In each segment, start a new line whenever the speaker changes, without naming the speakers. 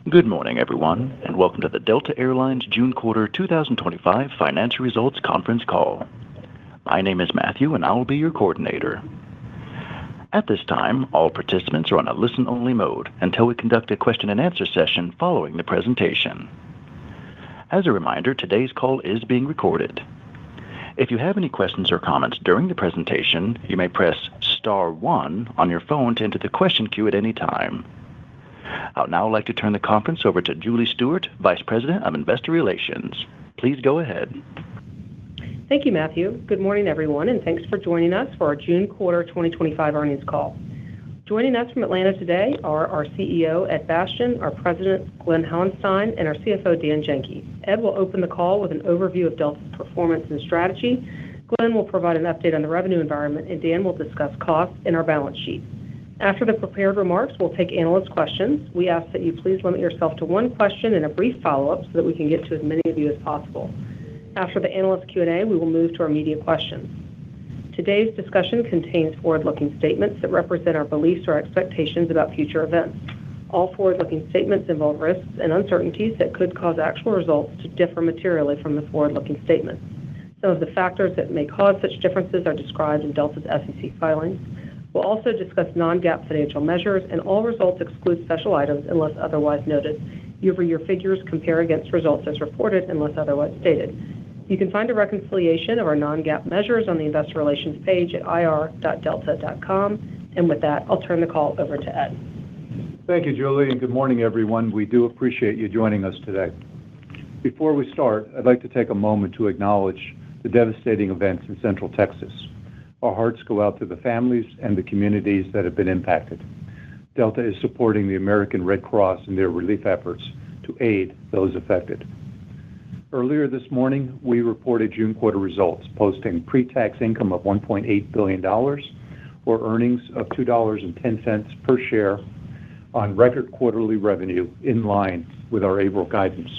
Good morning, everyone, and welcome to the Delta Airlines June quarter 2025 financial results conference call. My name is Matthew, and I will be your coordinator. At this time, all participants are on a listen-only mode until we conduct a question-and-answer session following the presentation. As a reminder, today's call is being recorded. If you have any questions or comments during the presentation, you may press star 1 on your phone to enter the question queue at any time. I'd now like to turn the conference over to Julie Stewart, Vice President of Investor Relations. Please go ahead.
Thank you, Matthew. Good morning, everyone, and thanks for joining us for our June quarter 2025 earnings call. Joining us from Atlanta today are our CEO, Ed Bastian, our President, Glen Hauenstein, and our CFO, Dan Janki. Ed will open the call with an overview of Delta's performance and strategy. Glen will provide an update on the revenue environment, and Dan will discuss costs and our balance sheet. After the prepared remarks, we'll take analyst questions. We ask that you please limit yourself to one question and a brief follow-up so that we can get to as many of you as possible. After the analyst Q&A, we will move to our media questions. Today's discussion contains forward-looking statements that represent our beliefs or expectations about future events. All forward-looking statements involve risks and uncertainties that could cause actual results to differ materially from the forward-looking statements. Some of the factors that may cause such differences are described in Delta's SEC filings. We'll also discuss non-GAAP financial measures, and all results exclude special items unless otherwise noted. Year-over-year figures compare against results as reported unless otherwise stated. You can find a reconciliation of our non-GAAP measures on the Investor Relations page at ir.delta.com. And with that, I'll turn the call over to Ed.
Thank you, Julie, and good morning, everyone. We do appreciate you joining us today. Before we start, I'd like to take a moment to acknowledge the devastating events in Central Texas. Our hearts go out to the families and the communities that have been impacted. Delta is supporting the American Red Cross in their relief efforts to aid those affected. Earlier this morning, we reported June quarter results, posting pre-tax income of $1.8 billion, or earnings of $2.10 per share on record quarterly revenue in line with our April guidance.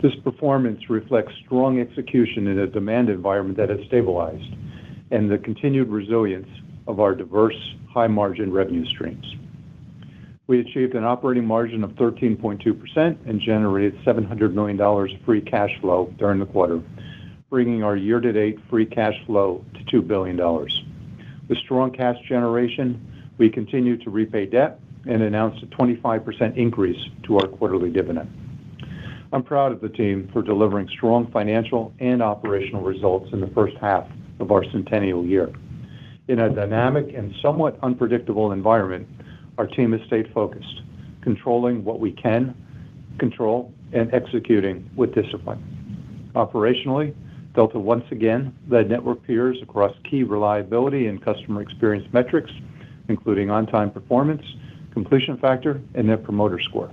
This performance reflects strong execution in a demand environment that has stabilized and the continued resilience of our diverse, high-margin revenue streams. We achieved an operating margin of 13.2% and generated $700 million of free cash flow during the quarter, bringing our year-to-date free cash flow to $2 billion. With strong cash generation, we continue to repay debt and announced a 25% increase to our quarterly dividend. I'm proud of the team for delivering strong financial and operational results in the first half of our centennial year. In a dynamic and somewhat unpredictable environment, our team has stayed focused, controlling what we can control and executing with discipline. Operationally, Delta once again led network peers across key reliability and customer experience metrics, including on-time performance, completion factor, and net promoter score.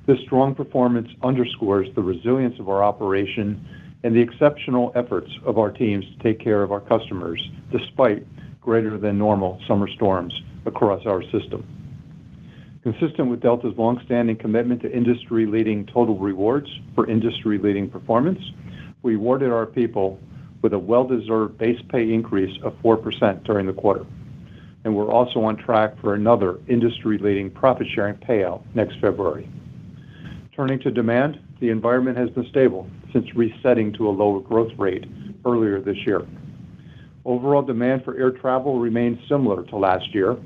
This strong performance underscores the resilience of our operation and the exceptional efforts of our teams to take care of our customers despite greater than normal summer storms across our system. Consistent with Delta's longstanding commitment to industry-leading total rewards for industry-leading performance, we awarded our people with a well-deserved base pay increase of 4% during the quarter. And we're also on track for another industry-leading profit-sharing payout next February. Turning to demand, the environment has been stable since resetting to a lower growth rate earlier this year. Overall demand for air travel remains similar to last year,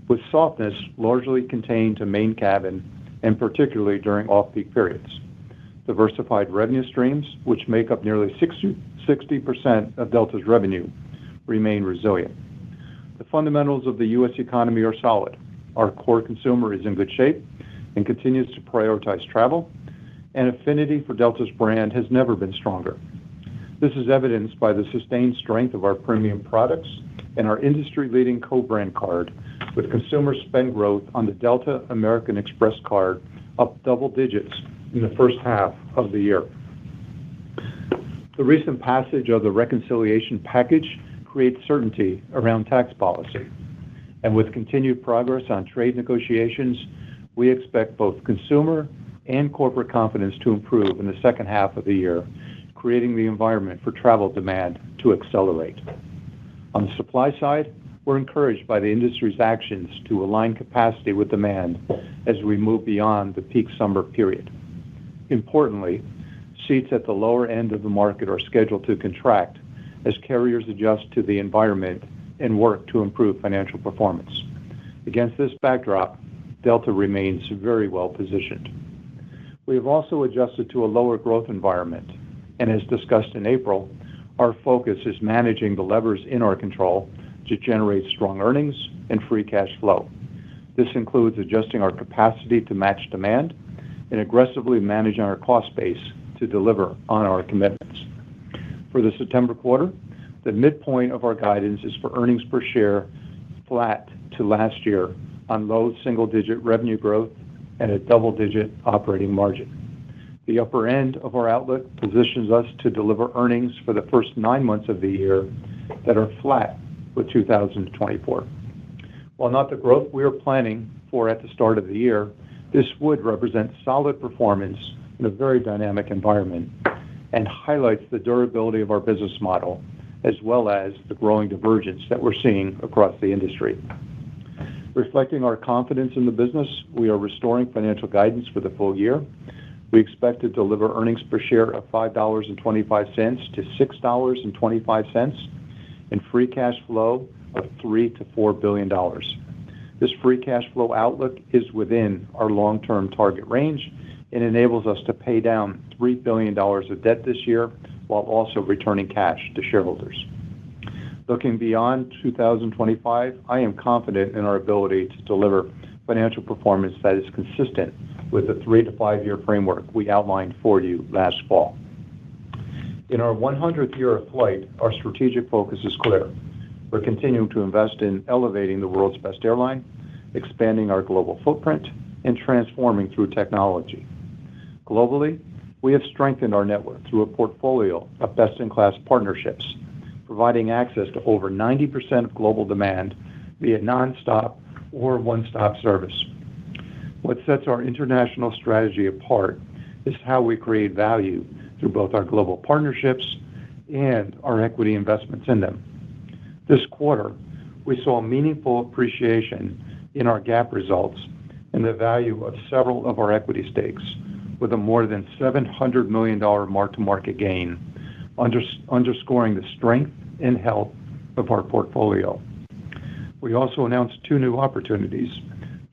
with softness largely contained to main cabin and particularly during off-peak periods. Diversified revenue streams, which make up nearly 60% of Delta's revenue, remain resilient. The fundamentals of the U.S. economy are solid. Our core consumer is in good shape and continues to prioritize travel, and affinity for Delta's brand has never been stronger. This is evidenced by the sustained strength of our premium products and our industry-leading co-brand card, with consumer spend growth on the Delta American Express card up double digits in the first half of the year. The recent passage of the reconciliation package creates certainty around tax policy, and with continued progress on trade negotiations, we expect both consumer and corporate confidence to improve in the second half of the year, creating the environment for travel demand to accelerate. On the supply side, we're encouraged by the industry's actions to align capacity with demand as we move beyond the peak summer period. Importantly, seats at the lower end of the market are scheduled to contract as carriers adjust to the environment and work to improve financial performance. Against this backdrop, Delta remains very well positioned. We have also adjusted to a lower growth environment, and as discussed in April, our focus is managing the levers in our control to generate strong earnings and free cash flow. This includes adjusting our capacity to match demand and aggressively managing our cost base to deliver on our commitments. For the September quarter, the midpoint of our guidance is for earnings per share flat to last year on low single-digit revenue growth and a double-digit operating margin. The upper end of our outlook positions us to deliver earnings for the first 9 months of the year that are flat with 2024. While not the growth we are planning for at the start of the year, this would represent solid performance in a very dynamic environment and highlights the durability of our business model as well as the growing divergence that we're seeing across the industry. Reflecting our confidence in the business, we are restoring financial guidance for the full year. We expect to deliver earnings per share of $5.25 to $6.25 and free cash flow of $3 to $4 billion. This free cash flow outlook is within our long-term target range and enables us to pay down $3 billion of debt this year while also returning cash to shareholders. Looking beyond 2025, I am confident in our ability to deliver financial performance that is consistent with the 3 to 5 year framework we outlined for you last fall. In our 100th year of flight, our strategic focus is clear. We're continuing to invest in elevating the world's best airline, expanding our global footprint, and transforming through technology. Globally, we have strengthened our network through a portfolio of best-in-class partnerships, providing access to over 90% of global demand via nonstop or one-stop service. What sets our international strategy apart is how we create value through both our global partnerships and our equity investments in them. This quarter, we saw meaningful appreciation in our GAAP results and the value of several of our equity stakes, with a more than $700 million mark-to-market gain, underscoring the strength and health of our portfolio. We also announced 2 new opportunities,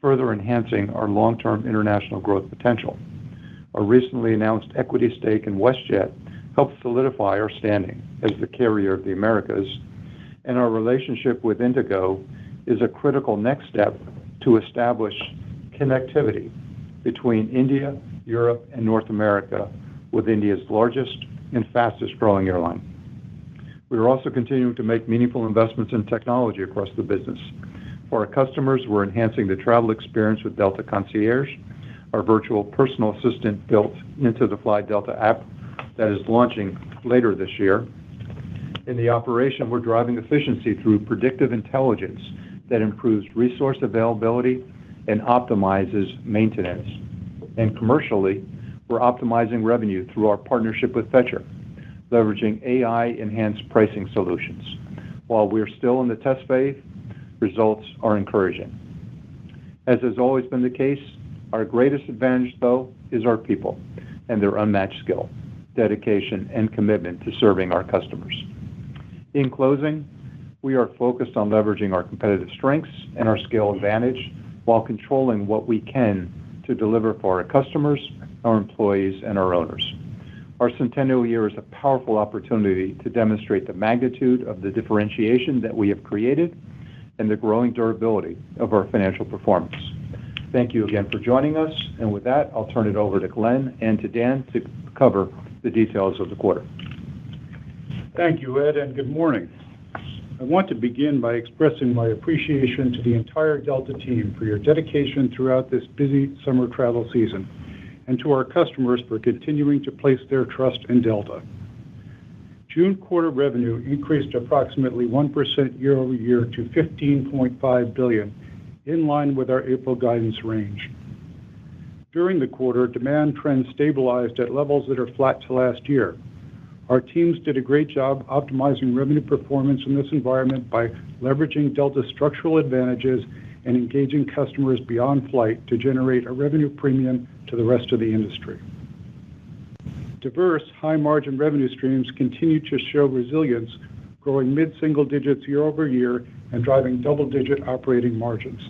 further enhancing our long-term international growth potential. Our recently announced equity stake in WestJet helps solidify our standing as the carrier of the Americas, and our relationship with Indigo is a critical next step to establish connectivity between India, Europe, and North America with India's largest and fastest growing airline. We are also continuing to make meaningful investments in technology across the business. For our customers, we're enhancing the travel experience with Delta Concierge, our virtual personal assistant built into the Fly Delta app that is launching later this year. In the operation, we're driving efficiency through predictive intelligence that improves resource availability and optimizes maintenance. And commercially, we're optimizing revenue through our partnership with Fetcher, leveraging AI-enhanced pricing solutions. While we're still in the test phase, results are encouraging. As has always been the case, our greatest advantage, though, is our people and their unmatched skill, dedication, and commitment to serving our customers. In closing, we are focused on leveraging our competitive strengths and our scale advantage while controlling what we can to deliver for our customers, our employees, and our owners. Our centennial year is a powerful opportunity to demonstrate the magnitude of the differentiation that we have created and the growing durability of our financial performance. Thank you again for joining us, and with that, I'll turn it over to Glenn and to Dan to cover the details of the quarter.
Thank you, Ed, and good morning. I want to begin by expressing my appreciation to the entire Delta team for your dedication throughout this busy summer travel season, and to our customers for continuing to place their trust in Delta. June quarter revenue increased approximately 1% year over year to $15.5 billion, in line with our April guidance range. During the quarter, demand trends stabilized at levels that are flat to last year. Our teams did a great job optimizing revenue performance in this environment by leveraging Delta's structural advantages and engaging customers beyond flight to generate a revenue premium to the rest of the industry. Diverse, high-margin revenue streams continue to show resilience, growing mid-single digits year-over-year and driving double-digit operating margins.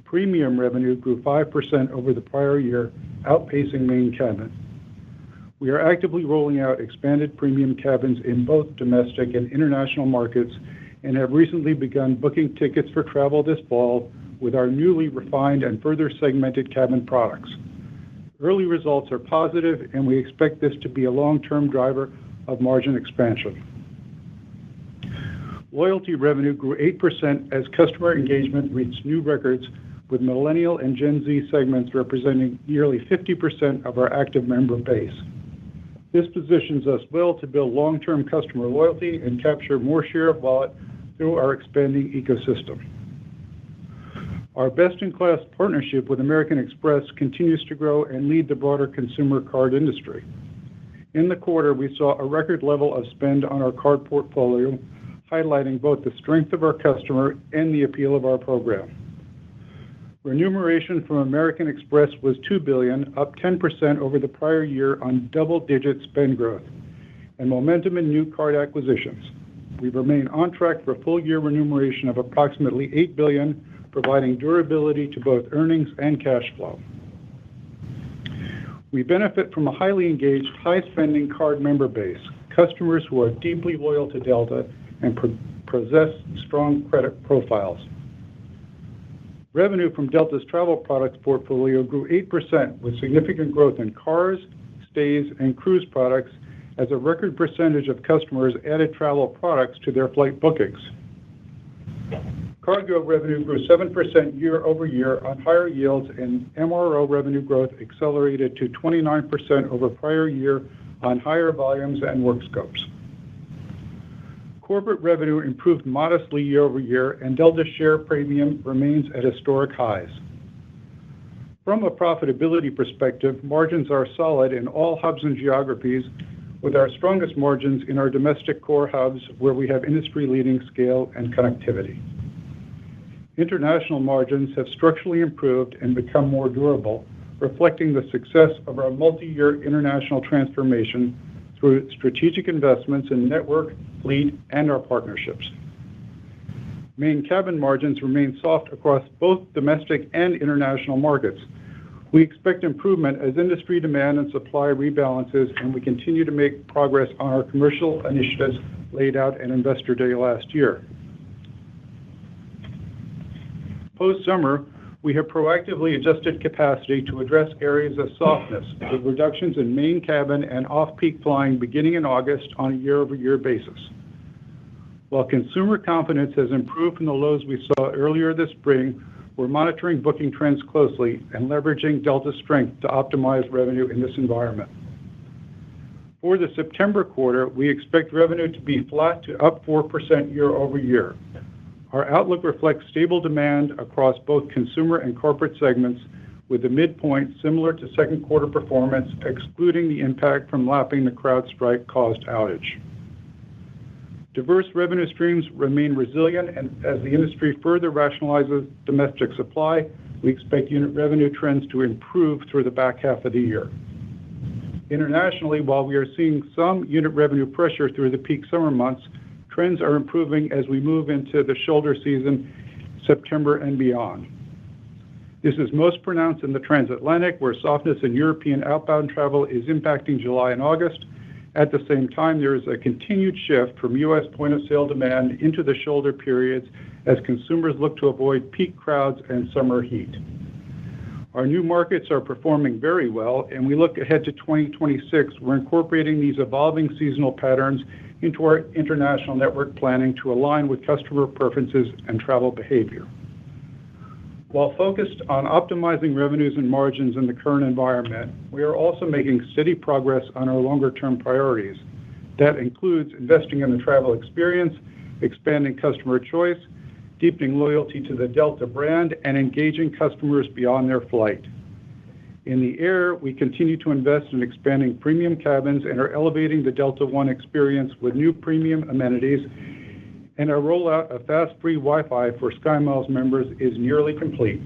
Premium revenue grew 5% over the prior year, outpacing main cabin. We are actively rolling out expanded premium cabins in both domestic and international markets and have recently begun booking tickets for travel this fall with our newly refined and further segmented cabin products. Early results are positive, and we expect this to be a long-term driver of margin expansion. Loyalty revenue grew 8% as customer engagement reached new records, with Millennial and Gen Z segments representing nearly 50% of our active member base. This positions us well to build long-term customer loyalty and capture more share of wallet through our expanding ecosystem. Our best-in-class partnership with American Express continues to grow and lead the broader consumer card industry. In the quarter, we saw a record level of spend on our card portfolio, highlighting both the strength of our customer and the appeal of our program. Remuneration from American Express was $2 billion, up 10% over the prior year on double-digit spend growth, and momentum in new card acquisitions. We remain on track for full-year remuneration of approximately $8 billion, providing durability to both earnings and cash flow. We benefit from a highly engaged, high-spending card member base, customers who are deeply loyal to Delta and possess strong credit profiles. Revenue from Delta's travel products portfolio grew 8%, with significant growth in cars, stays, and cruise products as a record percentage of customers added travel products to their flight bookings. Cargo revenue grew 7% year-over-year on higher yields, and MRO revenue growth accelerated to 29% over prior year on higher volumes and work scopes. Corporate revenue improved modestly year-over-year, and Delta's share premium remains at historic highs. From a profitability perspective, margins are solid in all hubs and geographies, with our strongest margins in our domestic core hubs where we have industry-leading scale and connectivity. International margins have structurally improved and become more durable, reflecting the success of our multi-year international transformation through strategic investments in network, fleet, and our partnerships. Main cabin margins remain soft across both domestic and international markets. We expect improvement as industry demand and supply rebalances, and we continue to make progress on our commercial initiatives laid out at Investor Day last year. Post-summer, we have proactively adjusted capacity to address areas of softness, with reductions in main cabin and off-peak flying beginning in August on a year-over-year basis. While consumer confidence has improved from the lows we saw earlier this spring, we're monitoring booking trends closely and leveraging Delta's strength to optimize revenue in this environment. For the September quarter, we expect revenue to be flat to up 4% year-over-year. Our outlook reflects stable demand across both consumer and corporate segments, with the midpoint similar to second quarter performance, excluding the impact from lapping the CrowdStrike-caused outage. Diverse revenue streams remain resilient, and as the industry further rationalizes domestic supply, we expect unit revenue trends to improve through the back half of the year. Internationally, while we are seeing some unit revenue pressure through the peak summer months, trends are improving as we move into the shoulder season, September and beyond. This is most pronounced in the transatlantic, where softness in European outbound travel is impacting July and August. At the same time, there is a continued shift from U.S. point-of-sale demand into the shoulder periods as consumers look to avoid peak crowds and summer heat. Our new markets are performing very well, and we look ahead to 2026. We're incorporating these evolving seasonal patterns into our international network planning to align with customer preferences and travel behavior. While focused on optimizing revenues and margins in the current environment, we are also making steady progress on our longer-term priorities. That includes investing in the travel experience, expanding customer choice, deepening loyalty to the Delta brand, and engaging customers beyond their flight. In the air, we continue to invest in expanding premium cabins and are elevating the Delta One experience with new premium amenities, and our rollout of fast free Wi-Fi for SkyMiles members is nearly complete.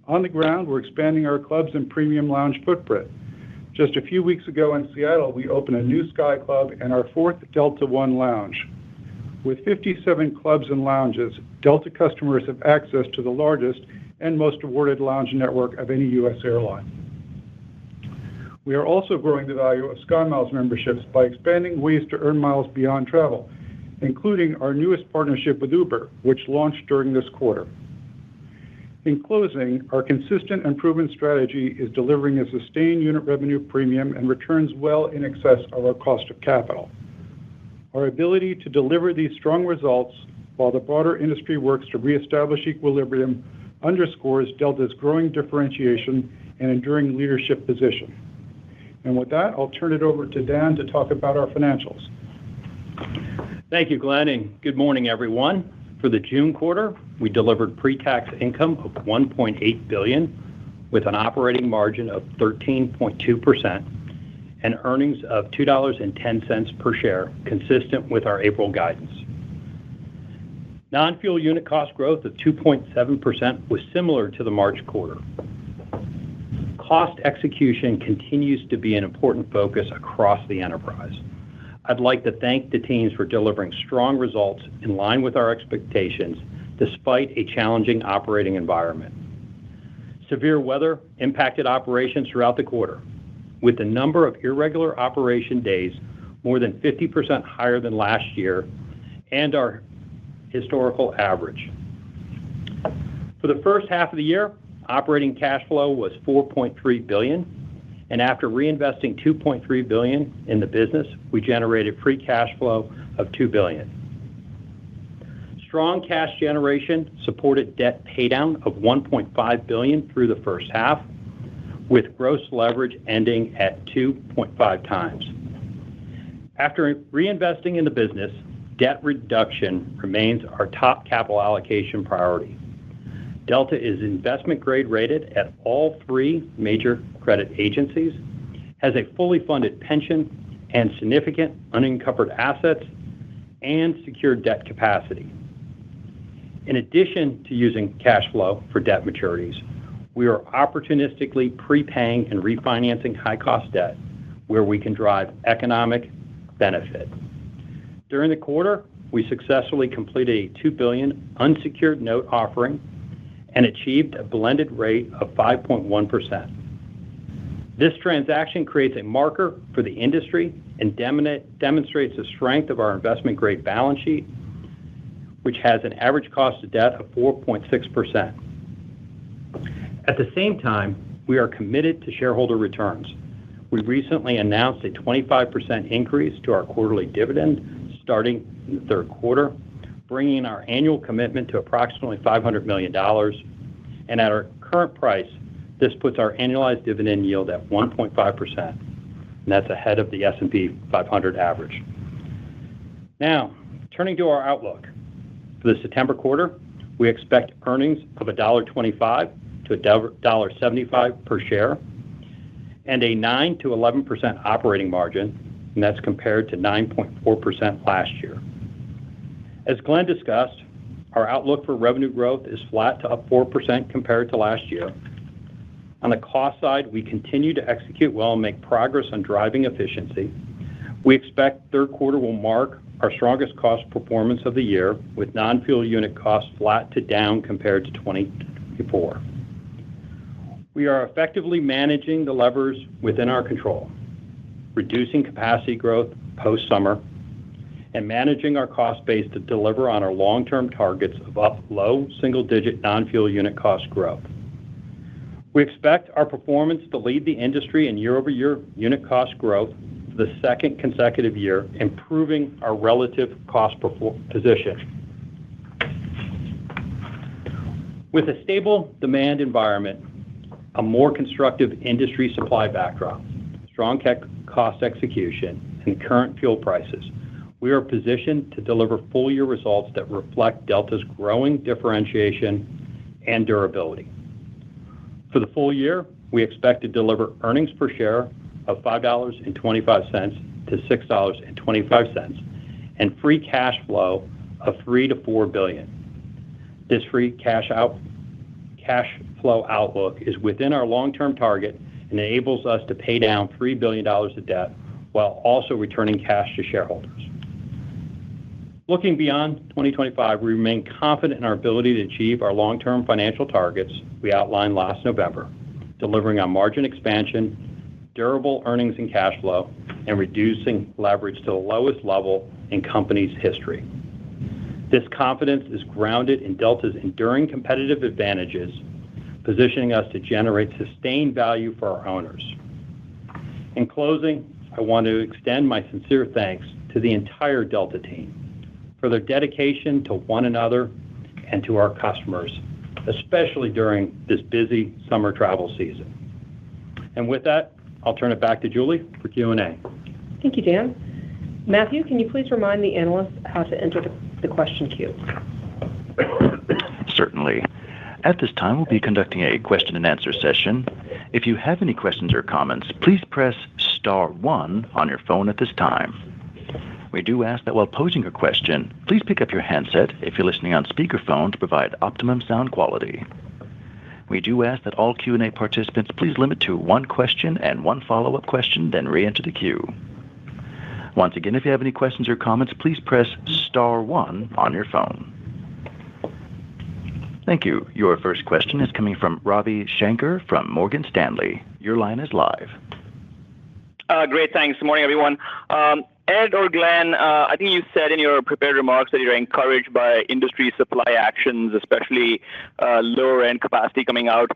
On the ground, we're expanding our clubs and premium lounge footprint. Just a few weeks ago in Seattle, we opened a new Sky Club and our fourth Delta One lounge. With 57 clubs and lounges, Delta customers have access to the largest and most awarded lounge network of any U.S. airline. We are also growing the value of SkyMiles memberships by expanding ways to earn miles beyond travel, including our newest partnership with Uber, which launched during this quarter. In closing, our consistent and proven strategy is delivering a sustained unit revenue premium and returns well in excess of our cost of capital. Our ability to deliver these strong results while the broader industry works to reestablish equilibrium underscores Delta's growing differentiation and enduring leadership position. And with that, I'll turn it over to Dan to talk about our financials.
Thank you, Glenn, and good morning, everyone. For the June quarter, we delivered pre-tax income of $1.8 billion with an operating margin of 13.2% and earnings of $2.10 per share, consistent with our April guidance. Non-fuel unit cost growth of 2.7% was similar to the March quarter. Cost execution continues to be an important focus across the enterprise. I'd like to thank the teams for delivering strong results in line with our expectations despite a challenging operating environment. Severe weather impacted operations throughout the quarter, with the number of irregular operation days more than 50% higher than last year and our historical average. For the first half of the year, operating cash flow was $4.3 billion, and after reinvesting $2.3 billion in the business, we generated free cash flow of $2 billion. Strong cash generation supported debt paydown of $1.5 billion through the first half, with gross leverage ending at 2.5 times. After reinvesting in the business, debt reduction remains our top capital allocation priority. Delta is investment grade rated at all three major credit agencies, has a fully funded pension and significant unencumbered assets, and secured debt capacity. In addition to using cash flow for debt maturities, we are opportunistically prepaying and refinancing high-cost debt where we can drive economic benefit. During the quarter, we successfully completed a $2 billion unsecured note offering and achieved a blended rate of 5.1%. This transaction creates a marker for the industry and demonstrates the strength of our investment-grade balance sheet, which has an average cost of debt of 4.6%. At the same time, we are committed to shareholder returns. We recently announced a 25% increase to our quarterly dividend starting in the third quarter, bringing our annual commitment to approximately $500 million. And at our current price, this puts our annualized dividend yield at 1.5%, and that's ahead of the S&P 500 average. Now, turning to our outlook. For the September quarter, we expect earnings of $1.25 to $1.75 per share and a 9 to 11% operating margin, and that's compared to 9.4% last year. As Glenn discussed, our outlook for revenue growth is flat to up 4% compared to last year. On the cost side, we continue to execute well and make progress on driving efficiency. We expect third quarter will mark our strongest cost performance of the year, with non-fuel unit costs flat to down compared to 2024. We are effectively managing the levers within our control, reducing capacity growth post-summer, and managing our cost base to deliver on our long-term targets of up low single-digit non-fuel unit cost growth. We expect our performance to lead the industry in year-over-year unit cost growth for the second consecutive year, improving our relative cost position. With a stable demand environment, a more constructive industry supply backdrop, strong cost execution, and current fuel prices, we are positioned to deliver full-year results that reflect Delta's growing differentiation and durability. For the full year, we expect to deliver earnings per share of $5.25 to $6.25 and free cash flow of $3 to $4 billion. This free cash flow outlook is within our long-term target and enables us to pay down $3 billion of debt while also returning cash to shareholders. Looking beyond 2025, we remain confident in our ability to achieve our long-term financial targets we outlined last November, delivering on margin expansion, durable earnings and cash flow, and reducing leverage to the lowest level in company's history. This confidence is grounded in Delta's enduring competitive advantages, positioning us to generate sustained value for our owners. In closing, I want to extend my sincere thanks to the entire Delta team for their dedication to one another and to our customers, especially during this busy summer travel season. And with that, I'll turn it back to Julie for Q&A.
Thank you, Dan. Matthew, can you please remind the analysts how to enter the question queue?
Certainly. At this time, we'll be conducting a question and answer session. If you have any questions or comments, please press *1 on your phone at this time. We do ask that while posing your question, please pick up your handset if you're listening on speakerphone to provide optimum sound quality. We do ask that all Q&A participants please limit to one question and one follow-up question, then re-enter the queue. Once again, if you have any questions or comments, please press *1 on your phone. Thank you. Your first question is coming from Ravi Shanker from Morgan Stanley. Your line is live.
Great, thanks. Good morning, everyone. Ed or Glenn, I think you said in your prepared remarks that you're encouraged by industry supply actions, especially lower-end capacity coming out.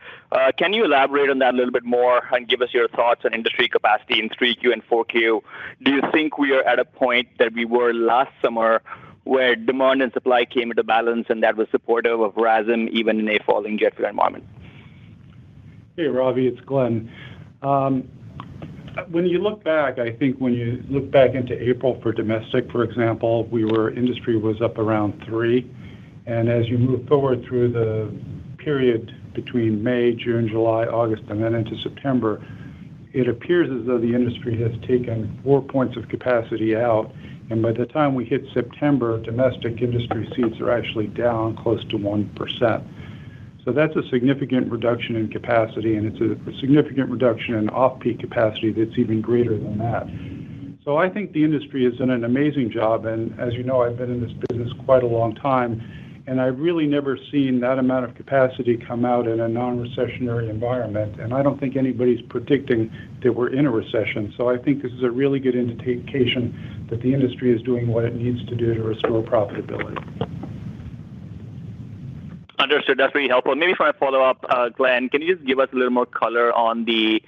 Can you elaborate on that a little bit more and give us your thoughts on industry capacity in 3Q and 4Q? Do you think we are at a point that we were last summer where demand and supply came into balance and that was supportive of RASM even in a falling jet fuel environment?
Hey, Ravi, it's Glenn. When you look back, I think when you look back into April for domestic, for example, industry was up around 3. And as you move forward through the period between May, June, July, August, and then into September, it appears as though the industry has taken 4 points of capacity out. And by the time we hit September, domestic industry seats are actually down close to 1%. So that's a significant reduction in capacity, and it's a significant reduction in off-peak capacity that's even greater than that. So I think the industry has done an amazing job, and as you know, I've been in this business quite a long time, and I've really never seen that amount of capacity come out in a non-recessionary environment, and I don't think anybody's predicting that we're in a recession. So I think this is a really good indication that the industry is doing what it needs to do to restore profitability.
Understood. That's really helpful. Maybe for my follow-up, Glenn, can you just give us a little more color on the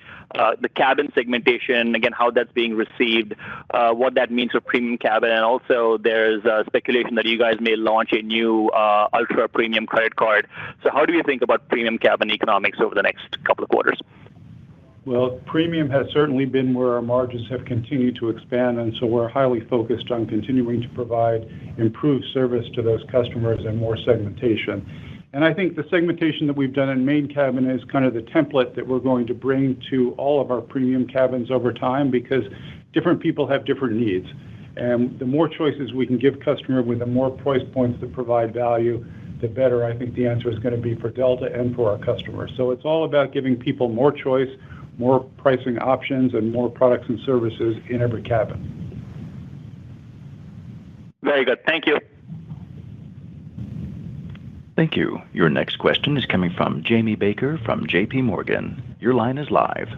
cabin segmentation, again, how that's being received, what that means for premium cabin, and also there's speculation that you guys may launch a new ultra-premium credit card. So how do you think about premium cabin economics over the next couple of quarters?
Well, premium has certainly been where our margins have continued to expand, and so we're highly focused on continuing to provide improved service to those customers and more segmentation. And I think the segmentation that we've done in main cabin is kind of the template that we're going to bring to all of our premium cabins over time, because different people have different needs. And the more choices we can give customers with the more price points that provide value, the better I think the answer is going to be for Delta and for our customers. So it's all about giving people more choice, more pricing options, and more products and services in every cabin.
Very good. Thank you.
Thank you. Your next question is coming from Jamie Baker from JP Morgan. Your line is live.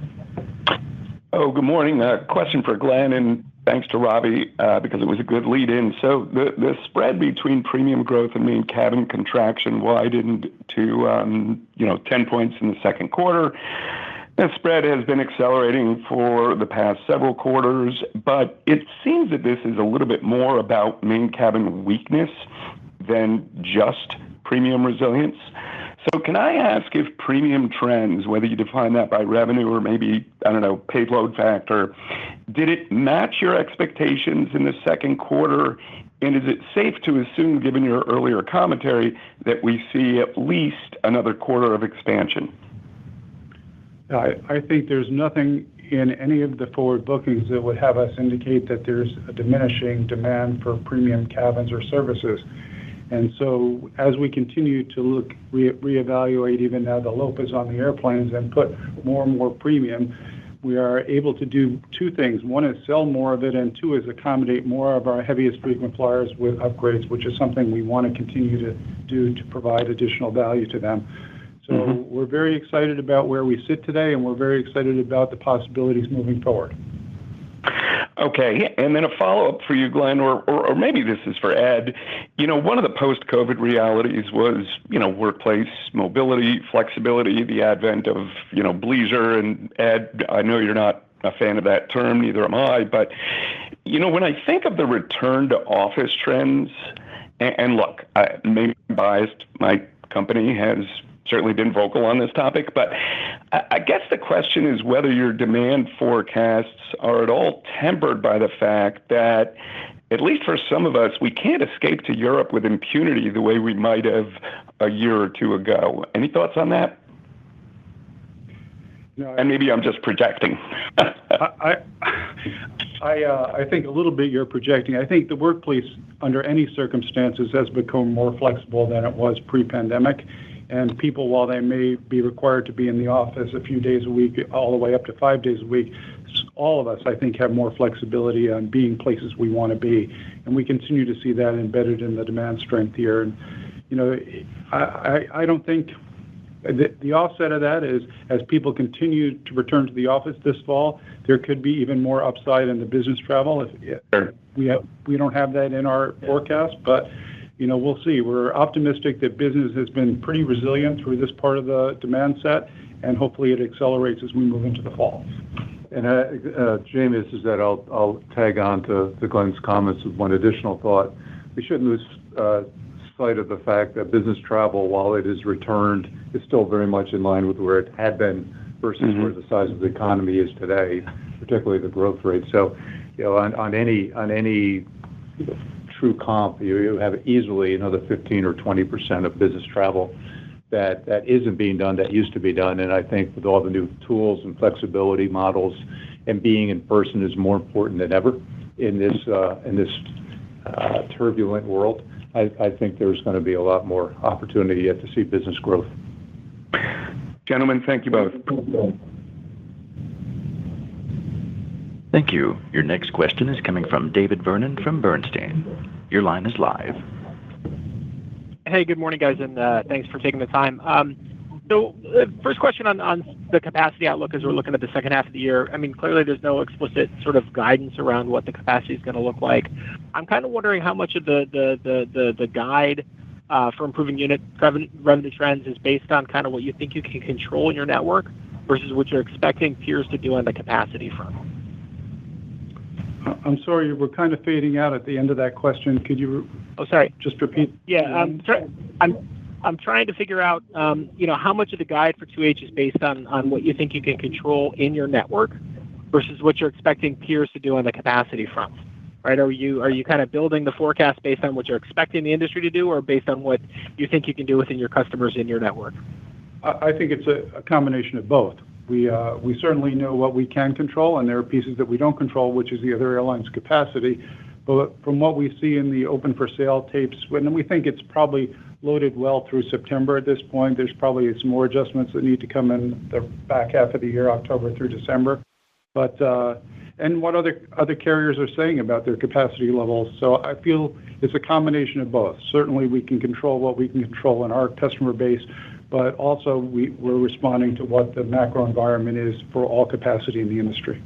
Oh, good morning. Question for Glenn, and thanks to Ravi because it was a good lead-in. So the spread between premium growth and main cabin contraction widened to 10 points in the second quarter. That spread has been accelerating for the past several quarters, but it seems that this is a little bit more about main cabin weakness than just premium resilience. So can I ask if premium trends, whether you define that by revenue or maybe, paid load factor, did it match your expectations in the second quarter? And is it safe to assume, given your earlier commentary, that we see at least another quarter of expansion?
I think there's nothing in any of the forward bookings that would have us indicate that there's a diminishing demand for premium cabins or services. And so as we continue to look, reevaluate even now the LOPAs on the airplanes and put more and more premium, we are able to do two things. One is sell more of it, and two is accommodate more of our heaviest frequent flyers with upgrades, which is something we want to continue to do to provide additional value to them. So we're very excited about where we sit today, and we're very excited about the possibilities moving forward.
Okay, and then a follow-up for you, Glenn, or maybe this is for Ed. One of the post-COVID realities was, workplace mobility, flexibility, the advent of, bleisure. And Ed, I know you're not a fan of that term, neither am I, but, when I think of the return to office trends, and look, I may be biased, my company has certainly been vocal on this topic, but I guess the question is whether your demand forecasts are at all tempered by the fact that, at least for some of us, we can't escape to Europe with impunity the way we might have a year or two ago. Any thoughts on that?
No,
and maybe I'm just projecting.
I think a little bit you're projecting. I think the workplace, under any circumstances, has become more flexible than it was pre-pandemic. And people, while they may be required to be in the office a few days a week, all the way up to 5 days a week, all of us, I think, have more flexibility on being places we want to be. And we continue to see that embedded in the demand strength here. And, I don't think the offset of that is, as people continue to return to the office this fall, there could be even more upside in the business travel. We don't have that in our forecast, but we'll see. We're optimistic that business has been pretty resilient through this part of the demand set, and hopefully it accelerates as we move into the fall.
And Jamie, this is that I'll tag on to Glenn's comments with one additional thought. We shouldn't lose sight of the fact that business travel, while it is returned, is still very much in line with where it had been versus where the size of the economy is today, particularly the growth rate. So, on any true comp, you have easily another 15 or 20% of business travel that isn't being done, that used to be done. And I think with all the new tools and flexibility models, and being in person is more important than ever in this turbulent world. I think there's going to be a lot more opportunity yet to see business growth.
Gentlemen, thank you both.
Thank you. Your next question is coming from David Vernon from Bernstein. Your line is live.
Hey, good morning, guys, and thanks for taking the time. So first question on the capacity outlook as we're looking at the second half of the year. I mean, clearly there's no explicit sort of guidance around what the capacity is going to look like. I'm kind of wondering how much of the guide for improving unit revenue trends is based on kind of what you think you can control in your network versus what you're expecting peers to do on the capacity front.
I'm sorry, you were kind of fading out at the end of that question. Could you just repeat?
Yeah, I'm trying to figure out, how much of the guide for 2H is based on what you think you can control in your network versus what you're expecting peers to do on the capacity front, right? Are you kind of building the forecast based on what you're expecting the industry to do, or based on what you think you can do within your customers in your network?
I think it's a combination of both. We certainly know what we can control, and there are pieces that we don't control, which is the other airlines' capacity. But from what we see in the open for sale tapes, and we think it's probably loaded well through September at this point. There's probably some more adjustments that need to come in the back half of the year, October through December. But and what other carriers are saying about their capacity levels. So I feel it's a combination of both. Certainly we can control what we can control in our customer base, but also we're responding to what the macro environment is for all capacity in the industry.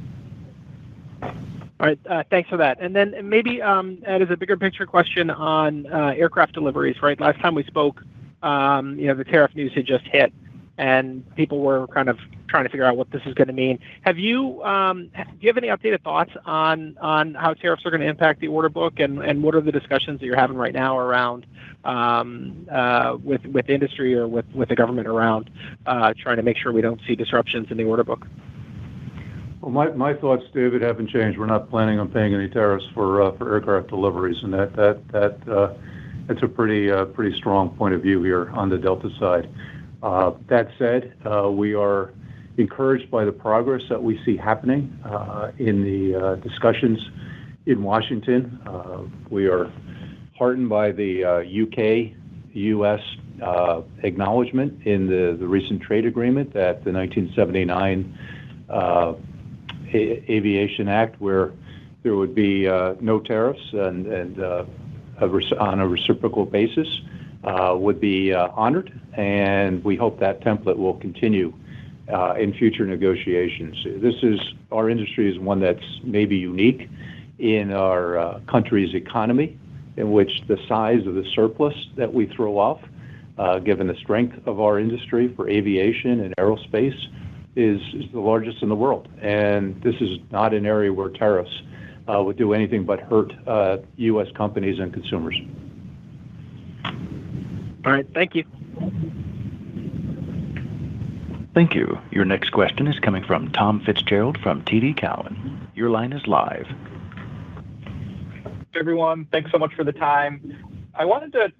All right, thanks for that. And then maybe, Ed, as a bigger picture question on aircraft deliveries, right? Last time we spoke, the tariff news had just hit, and people were kind of trying to figure out what this is going to mean. Do you have any updated thoughts on how tariffs are going to impact the order book, and what are the discussions that you're having right now around with industry or with the government around trying to make sure we don't see disruptions in the order book?
Well, my thoughts, David, haven't changed. We're not planning on paying any tariffs for aircraft deliveries, and that's a pretty strong point of view here on the Delta side. That said, we are encouraged by the progress that we see happening in the discussions in Washington. We are heartened by the UK-US acknowledgement in the recent trade agreement that the 1979 Aviation Act, where there would be no tariffs and on a reciprocal basis, would be honored, and we hope that template will continue in future negotiations. Our industry is one that's maybe unique in our country's economy, in which the size of the surplus that we throw off, given the strength of our industry for aviation and aerospace, is the largest in the world. And this is not an area where tariffs would do anything but hurt U.S. companies and consumers.
All right, thank you.
Thank you. Your next question is coming from Tom Fitzgerald from TD Cowen. Your line is live.
Hey, everyone. Thanks so much for the time. I wanted to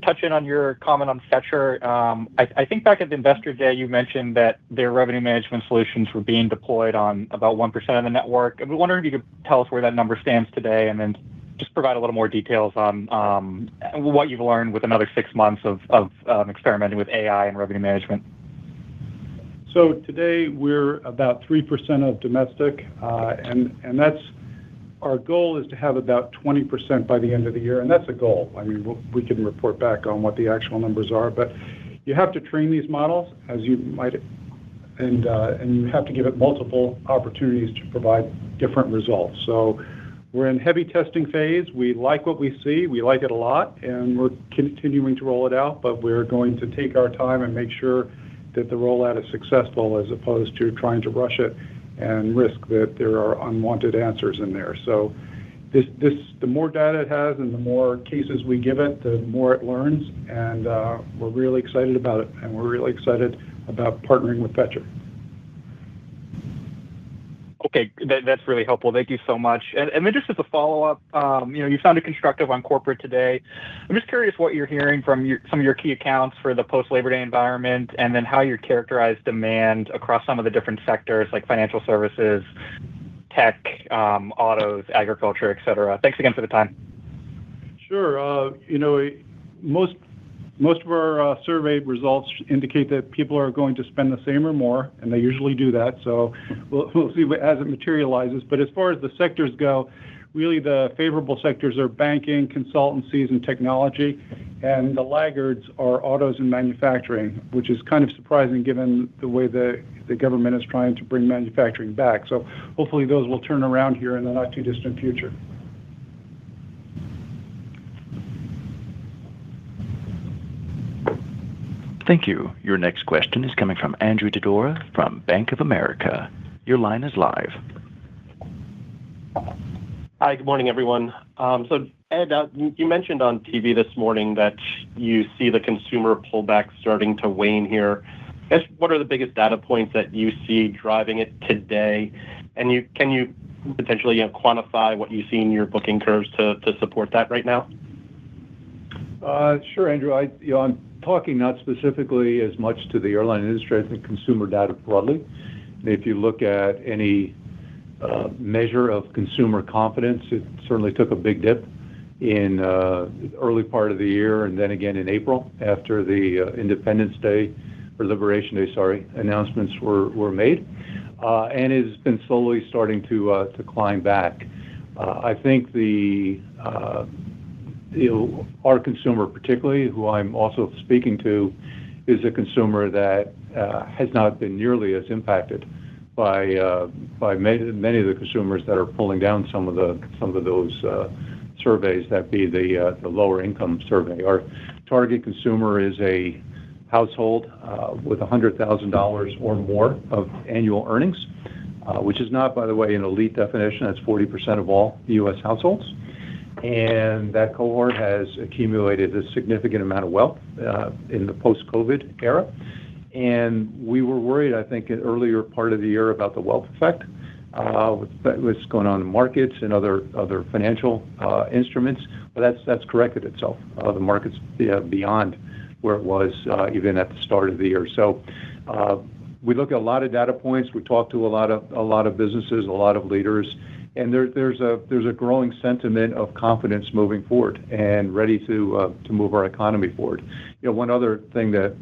touch in on your comment on Fetcher. I think back at the Investor Day, you mentioned that their revenue management solutions were being deployed on about 1% of the network. I'm wondering if you could tell us where that number stands today, and then just provide a little more details on what you've learned with another 6 months of experimenting with AI and revenue management.
So today we're about 3% of domestic, and that's our goal is to have about 20% by the end of the year, and that's a goal. I mean, we can report back on what the actual numbers are, but you have to train these models, as you might, and you have to give it multiple opportunities to provide different results. So we're in heavy testing phase. We like what we see. We like it a lot, and we're continuing to roll it out, but we're going to take our time and make sure that the rollout is successful, as opposed to trying to rush it and risk that there are unwanted answers in there. So the more data it has and the more cases we give it, the more it learns, and we're really excited about it, and we're really excited about partnering with Fetcher.
Okay, that's really helpful. Thank you so much. And then just as a follow-up, you sounded constructive on corporate today. I'm just curious what you're hearing from some of your key accounts for the post-Labor Day environment, and then how you characterize demand across some of the different sectors like financial services, tech, autos, agriculture, et cetera. Thanks again for the time.
Sure. Most of our survey results indicate that people are going to spend the same or more, and they usually do that. So we'll see as it materializes. But as far as the sectors go, really the favorable sectors are banking, consultancies, and technology, and the laggards are autos and manufacturing, which is kind of surprising given the way the government is trying to bring manufacturing back. So hopefully those will turn around here in the not too distant future.
Thank you. Your next question is coming from Andrew Dodora from Bank of America. Your line is live.
Hi, good morning, everyone. So, Ed, you mentioned on TV this morning that you see the consumer pullback starting to wane here. I guess, what are the biggest data points that you see driving it today? And can you potentially quantify what you see in your booking curves to support that right now?
Sure, Andrew. I'm talking not specifically as much to the airline industry, I think consumer data broadly. If you look at any measure of consumer confidence, it certainly took a big dip in the early part of the year, and then again in April after the Independence Day, or Liberation Day, announcements were made, and it has been slowly starting to climb back. I think our consumer, particularly, who I'm also speaking to, is a consumer that has not been nearly as impacted by many of the consumers that are pulling down some of those surveys, that be the lower income survey. Our target consumer is a household with $100,000 or more of annual earnings, which is not, by the way, an elite definition. That's 40% of all U.S. households. And that cohort has accumulated a significant amount of wealth in the post-COVID era. And we were worried, I think, in earlier part of the year about the wealth effect, with what's going on in markets and other financial instruments. But that's corrected itself. The market's beyond where it was even at the start of the year. So We look at a lot of data points. We talk to a lot of businesses, a lot of leaders, and there's a growing sentiment of confidence moving forward and ready to move our economy forward. One other thing that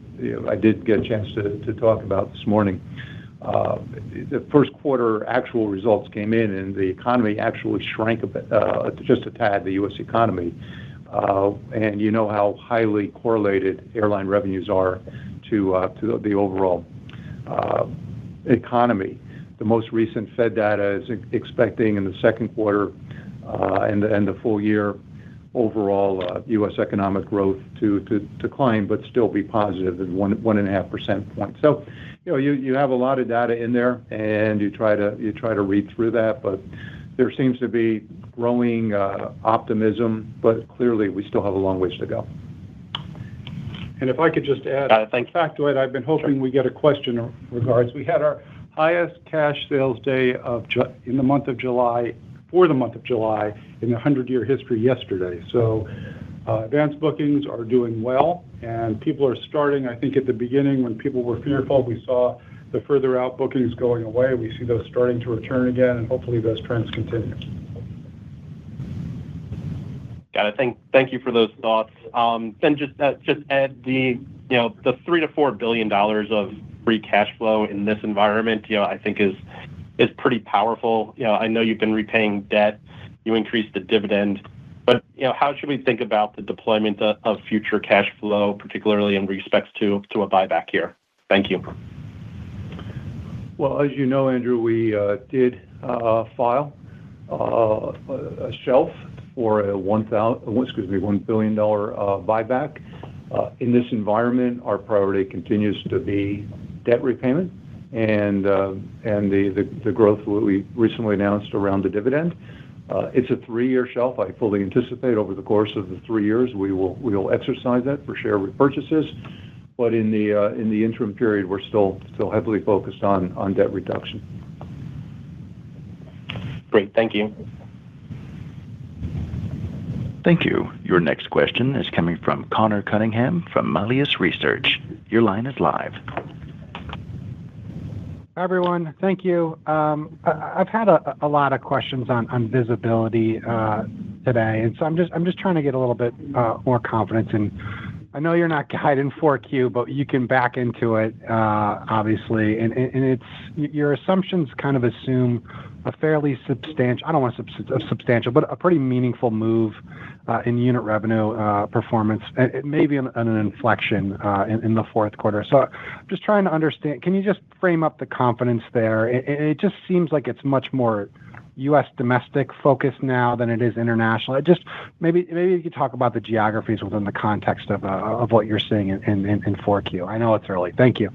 I did get a chance to talk about this morning. The first quarter actual results came in, and the economy actually shrank a bit, just a tad, the U.S. economy. And you know how highly correlated airline revenues are to the overall economy. The most recent Fed data is expecting in the second quarter and the full year overall U.S. economic growth to decline, but still be positive at 1.5% points. So, you have a lot of data in there, and you try to read through that, but there seems to be growing optimism, but clearly we still have a long ways to go.
And if I could just add a fact to it, I've been hoping we get a question in regards. We had our highest cash sales day in the month of July, for the month of July, in the 100-year history yesterday. So advanced bookings are doing well, and people are starting, I think at the beginning when people were fearful, we saw the further out bookings going away. We see those starting to return again, and hopefully those trends continue.
Got it. Thank you for those thoughts. Then just add the $3 to $4 billion of free cash flow in this environment. I think is pretty powerful. I know you've been repaying debt, you increased the dividend, but how should we think about the deployment of future cash flow, particularly in respects to a buyback here? Thank you.
Well, as you know, Andrew, we did file a shelf for a $1 billion buyback. In this environment, our priority continues to be debt repayment and the growth that we recently announced around the dividend. It's a 3-year shelf. I fully anticipate over the course of the 3 years we will exercise that for share repurchases. But in the interim period, we're still heavily focused on debt reduction.
Great, thank you.
Thank you. Your next question is coming from Connor Cunningham from Melius Research. Your line is live.
Hi, everyone. Thank you. I've had a lot of questions on visibility today, and so I'm just trying to get a little bit more confidence in. I know you're not guiding 4Q, but you can back into it, obviously, and it's your assumptions kind of assume a fairly substantial, I don't want to say substantial, but a pretty meaningful move in unit revenue performance, and maybe an inflection in the fourth quarter. So I'm just trying to understand, can you just frame up the confidence there? It just seems like it's much more U.S. domestic focus now than it is international. Just maybe you could talk about the geographies within the context of what you're seeing in 4Q. I know it's early. Thank you.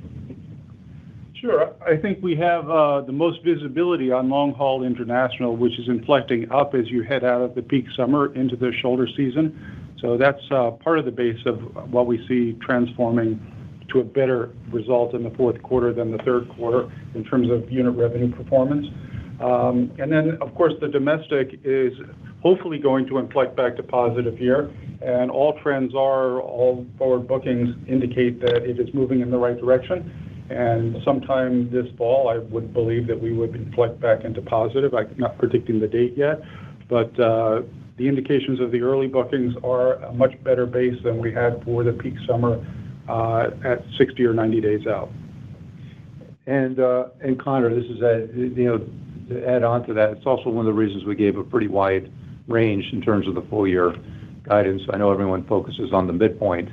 Sure. I think we have the most visibility on long-haul international, which is inflecting up as you head out of the peak summer into the shoulder season. So that's part of the base of what we see transforming to a better result in the fourth quarter than the third quarter in terms of unit revenue performance. And then, of course, the domestic is hopefully going to inflect back to positive here, and all forward bookings indicate that it is moving in the right direction. And sometime this fall, I would believe that we would inflect back into positive. I'm not predicting the date yet, but the indications of the early bookings are a much better base than we had for the peak summer at 60 or 90 days out.
And Connor, this is to add on to that, it's also one of the reasons we gave a pretty wide range in terms of the full year guidance. I know everyone focuses on the midpoint.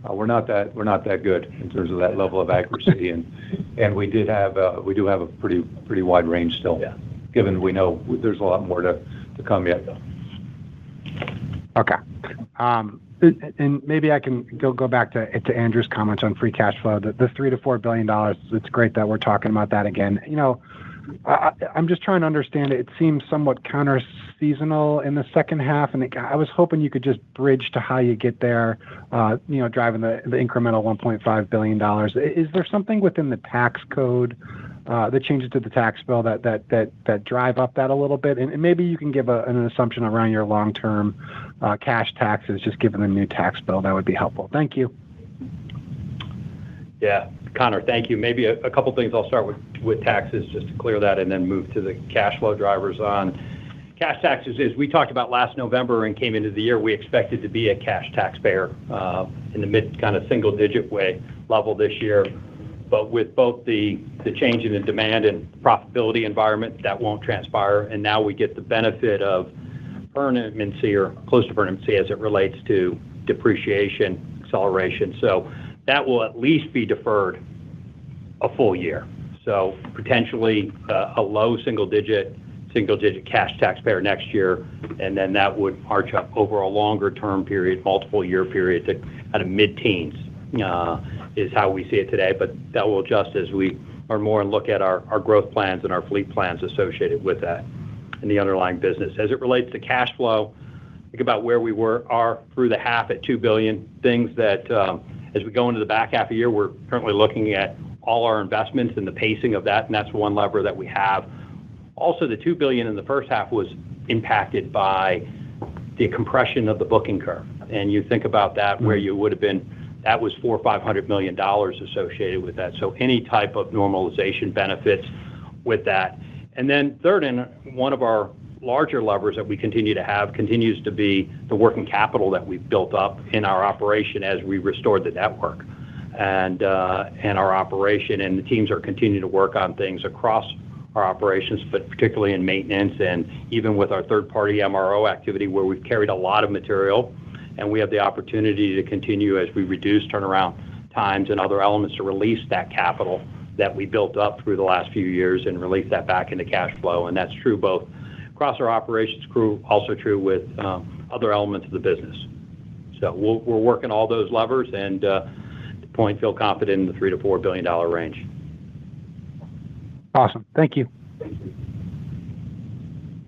We're not that good in terms of that level of accuracy, and we do have a pretty wide range still. Yeah. Given we know there's a lot more to come yet.
Okay. And maybe I can go back to Andrew's comments on free cash flow. The $3 to $4 billion. It's great that we're talking about that again. I'm just trying to understand it. It seems somewhat counter-seasonal in the second half, and I was hoping you could just bridge to how you get there, driving the incremental $1.5 billion. Is there something within the tax code, the changes to the tax bill that drive up that a little bit? And maybe you can give an assumption around your long-term cash taxes, just given the new tax bill. That would be helpful. Thank you.
Yeah.
Connor, thank you. Maybe a couple things. I'll start with taxes just to clear that and then move to the cash flow drivers on cash taxes. As we talked about last November and came into the year, we expected to be a cash taxpayer in the mid kind of single digit level this year. But with both the change in the demand and profitability environment, that won't transpire. And now we get the benefit of permanency or close to permanency as it relates to depreciation acceleration. So that will at least be deferred a full year. So potentially a low single digit cash taxpayer next year, and then that would march up over a longer term period, multiple year period to kind of mid-teens is how we see it today. But that will adjust as we learn more and look at our growth plans and our fleet plans associated with that in the underlying business. As it relates to cash flow, think about where we are through the half at $2 billion. Things that as we go into the back half of the year, we're currently looking at all our investments and the pacing of that, and that's one lever that we have. Also, the $2 billion in the first half was impacted by the compression of the booking curve. And you think about that, where you would have been, that was $400 or $500 million associated with that. So any type of normalization benefits with that. And then third, and one of our larger levers that we continue to have continues to be the working capital that we've built up in our operation as we restored the network and our operation. And the teams are continuing to work on things across our operations, but particularly in maintenance and even with our third-party MRO activity where we've carried a lot of material, and we have the opportunity to continue as we reduce turnaround times and other elements to release that capital that we built up through the last few years and release that back into cash flow. And that's true both across our operations crew, also true with other elements of the business. So we're working all those levers and feel confident in the $3 to $4 billion range.
Awesome. Thank you.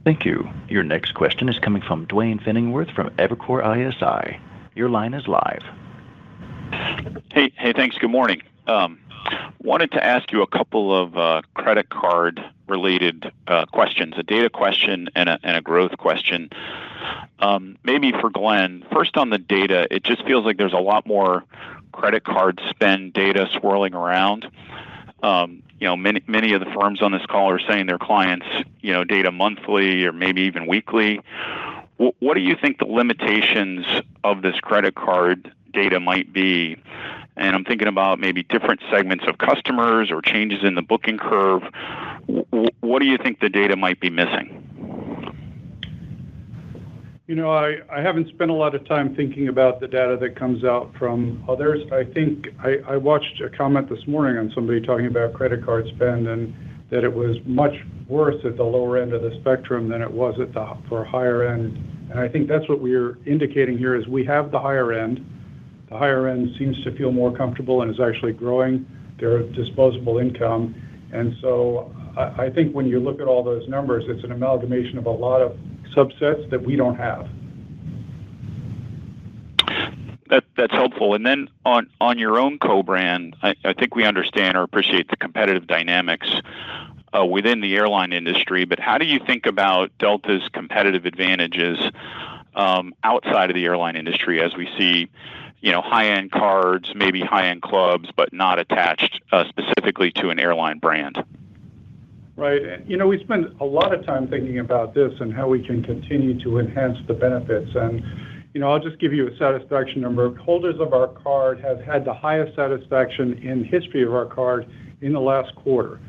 Thank you. Your next question is coming from Duane Pfennigwerth from Evercore ISI. Your line is live.
Hey, thanks. Good morning. Wanted to ask you a couple of credit card related questions, a data question and a growth question. Maybe for Glenn, first on the data, it just feels like there's a lot more credit card spend data swirling around. Many of the firms on this call are saying their clients, data monthly or maybe even weekly. What do you think the limitations of this credit card data might be? And I'm thinking about maybe different segments of customers or changes in the booking curve. What do you think the data might be missing?
I haven't spent a lot of time thinking about the data that comes out from others. I think I watched a comment this morning on somebody talking about credit card spend and that it was much worse at the lower end of the spectrum than it was for higher end. And I think that's what we're indicating here is we have the higher end. The higher end seems to feel more comfortable and is actually growing their disposable income. And so I think when you look at all those numbers, it's an amalgamation of a lot of subsets that we don't have.
That's helpful. And then on your own co-brand, I think we understand or appreciate the competitive dynamics within the airline industry, but how do you think about Delta's competitive advantages outside of the airline industry as we see, high-end cards, maybe high-end clubs, but not attached specifically to an airline brand?
Right. We spend a lot of time thinking about this and how we can continue to enhance the benefits. And, I'll just give you a satisfaction number. Holders of our card have had the highest satisfaction in history of our card in the last quarter.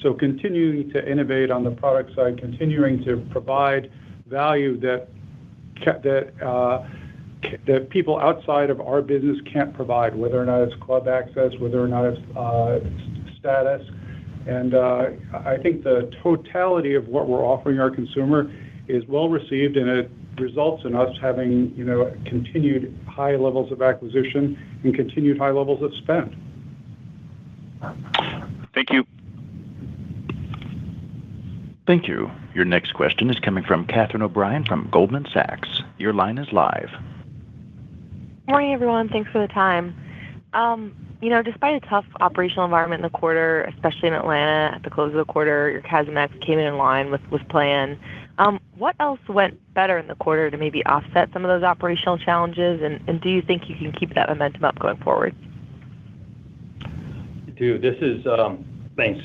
So continuing to innovate on the product side, continuing to provide value that people outside of our business can't provide, whether or not it's club access, whether or not it's status. And I think the totality of what we're offering our consumer is well received, and it results in us having, continued high levels of acquisition and continued high levels of spend.
Thank you.
Thank you. Your next question is coming from Catherine O'Brien from Goldman Sachs. Your line is live.
Morning, everyone. Thanks for the time. Despite a tough operational environment in the quarter, especially in Atlanta at the close of the quarter, your CASM-ex came in line with plan. What else went better in the quarter to maybe offset some of those operational challenges? And do you think you can keep that momentum up going forward?
to. This is, thanks.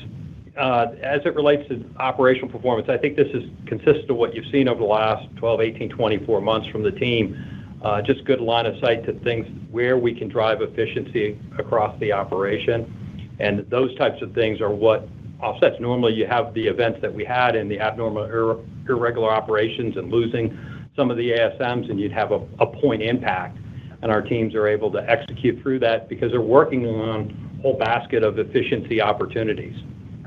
As it relates to operational performance, I think this is consistent with what you've seen over the last 12, 18, 24 months from the team. Just good line of sight to things where we can drive efficiency across the operation. And those types of things are what offsets. Normally you have the events that we had in the abnormal irregular operations and losing some of the ASMs, and you'd have a point impact. And our teams are able to execute through that because they're working on a whole basket of efficiency opportunities.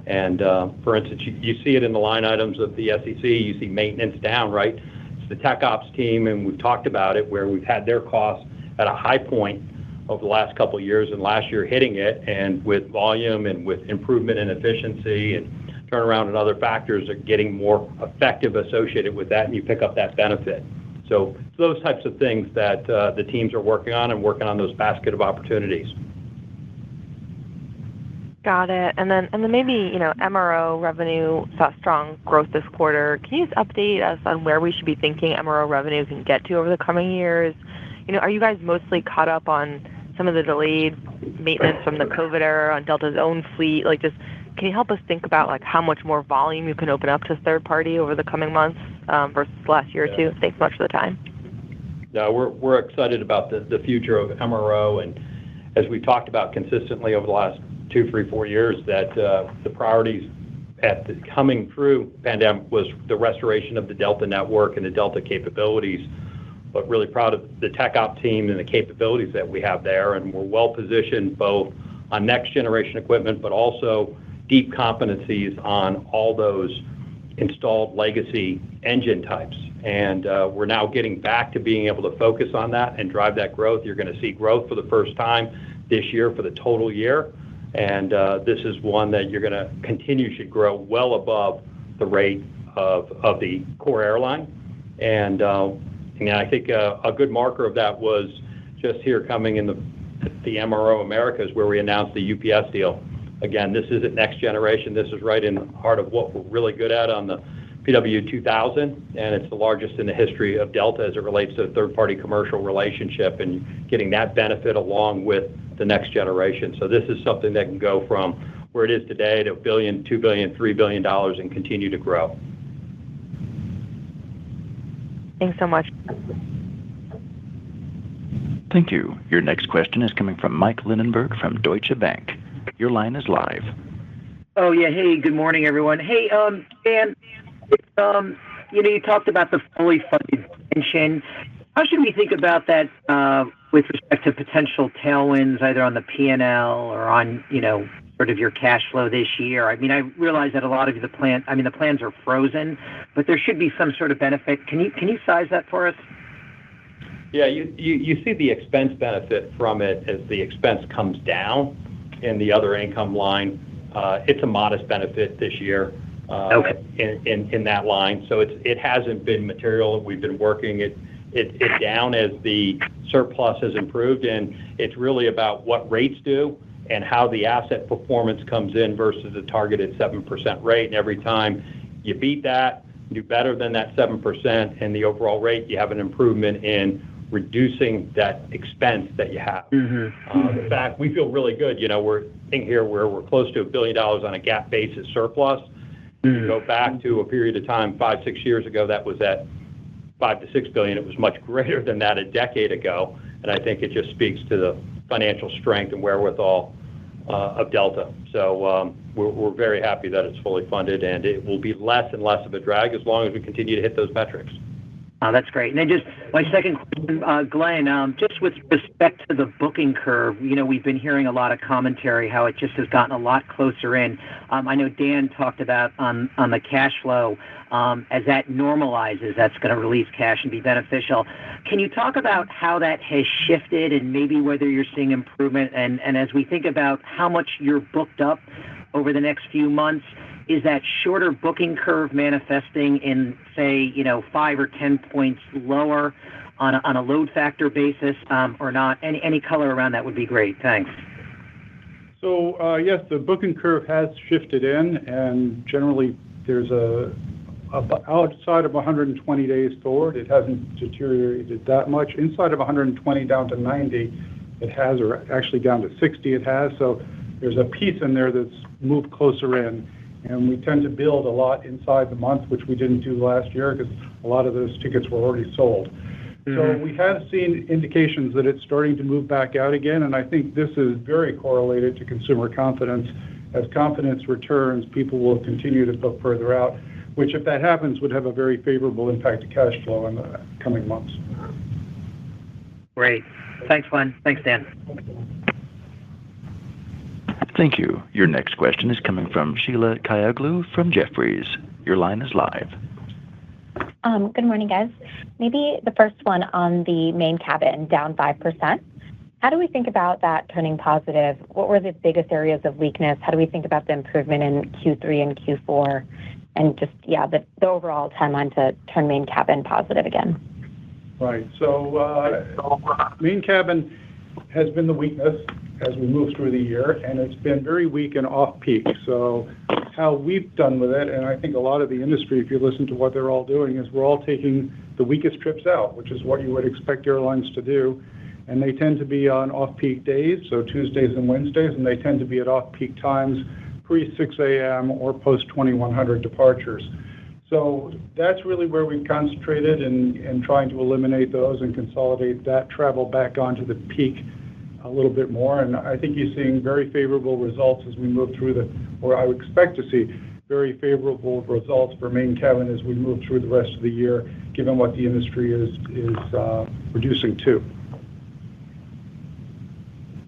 And for instance, you see it in the line items of the SEC. You see maintenance down, right? It's the tech ops team, and we've talked about it, where we've had their costs at a high point over the last couple of years, and last year hitting it, and with volume and with improvement in efficiency and turnaround and other factors are getting more effective associated with that, and you pick up that benefit. So those types of things that the teams are working on and working on those basket of opportunities.
Got it. And then maybe, MRO revenue saw strong growth this quarter. Can you just update us on where we should be thinking MRO revenue can get to over the coming years? Are you guys mostly caught up on some of the delayed maintenance from the COVID era on Delta's own fleet? Just can you help us think about how much more volume you can open up to third party over the coming months versus last year or two? Thanks so much for the time.
Yeah, we're excited about the future of MRO, and as we talked about consistently over the last 2, 3, 4 years, that the priorities coming through pandemic was the restoration of the Delta network and the Delta capabilities. But really proud of the tech op team and the capabilities that we have there, and we're well positioned both on next generation equipment, but also deep competencies on all those installed legacy engine types. And we're now getting back to being able to focus on that and drive that growth. You're going to see growth for the first time this year for the total year. And this is one that you're going to continue should grow well above the rate of the core airline. And I think a good marker of that was just here coming in the MRO Americas, where we announced the UPS deal. Again, this isn't next generation. This is right in the heart of what we're really good at on the PW2000, and it's the largest in the history of Delta as it relates to a third-party commercial relationship and getting that benefit along with the next generation. So this is something that can go from where it is today to $1 billion, $2 billion, $3 billion and continue to grow.
Thanks so much.
Thank you. Your next question is coming from Mike Linenberg from Deutsche Bank. Your line is live.
Oh, yeah. Hey, good morning, everyone. Hey, Dan, you talked about the fully funded pension. How should we think about that with respect to potential tailwinds, either on the P&L or on, sort of your cash flow this year? I mean, I realize that a lot of the plans are frozen, but there should be some sort of benefit. Can you size that for us?
Yeah, you see the expense benefit from it as the expense comes down in the other income line. It's a modest benefit this year in that line. So it hasn't been material. We've been working it down as the surplus has improved, and it's really about what rates do and how the asset performance comes in versus the targeted 7% rate. And every time you beat that, do better than that 7% and the overall rate, you have an improvement in reducing that expense that you have. In fact, we feel really good. We're in here where we're close to $1 billion on a GAAP basis surplus. You go back to a period of time 5, 6 years ago, that was at $5 to $6 billion. It was much greater than that a decade ago, and I think it just speaks to the financial strength and wherewithal of Delta. So we're very happy that it's fully funded, and it will be less and less of a drag as long as we continue to hit those metrics.
Oh, that's great. And then just my second question, Glenn, just with respect to the booking curve, we've been hearing a lot of commentary how it just has gotten a lot closer in. I know Dan talked about on the cash flow, as that normalizes, that's going to release cash and be beneficial. Can you talk about how that has shifted and maybe whether you're seeing improvement? And as we think about how much you're booked up over the next few months, is that shorter booking curve manifesting in, say, 5 or 10 points lower on a load factor basis or not? Any color around that would be great. Thanks.
So, yes, the booking curve has shifted in, and generally there's outside of 120 days forward, it hasn't deteriorated that much. Inside of 120 down to 90, it has, or actually down to 60 it has. So there's a piece in there that's moved closer in, and we tend to build a lot inside the month, which we didn't do last year because a lot of those tickets were already sold. So we have seen indications that it's starting to move back out again, and I think this is very correlated to consumer confidence. As confidence returns, people will continue to book further out, which if that happens would have a very favorable impact to cash flow in the coming months.
Great. Thanks, Glenn. Thanks, Dan.
Thank you. Your next question is coming from Sheila Kahyaoglu from Jefferies. Your line is live.
Good morning, guys. Maybe the first one on the main cabin, down 5%. How do we think about that turning positive? What were the biggest areas of weakness? How do we think about the improvement in Q3 and Q4? And just, the overall timeline to turn main cabin positive again.
Right. So main cabin has been the weakness as we move through the year, and it's been very weak and off-peak. So how we've done with it, and I think a lot of the industry, if you listen to what they're all doing, is we're all taking the weakest trips out, which is what you would expect airlines to do. And they tend to be on off-peak days, so Tuesdays and Wednesdays, and they tend to be at off-peak times, pre-6 a.m. or post-2100 departures. So that's really where we've concentrated in trying to eliminate those and consolidate that travel back onto the peak a little bit more. And I think you're seeing very favorable results as we move through or I would expect to see very favorable results for main cabin as we move through the rest of the year, given what the industry is reducing to.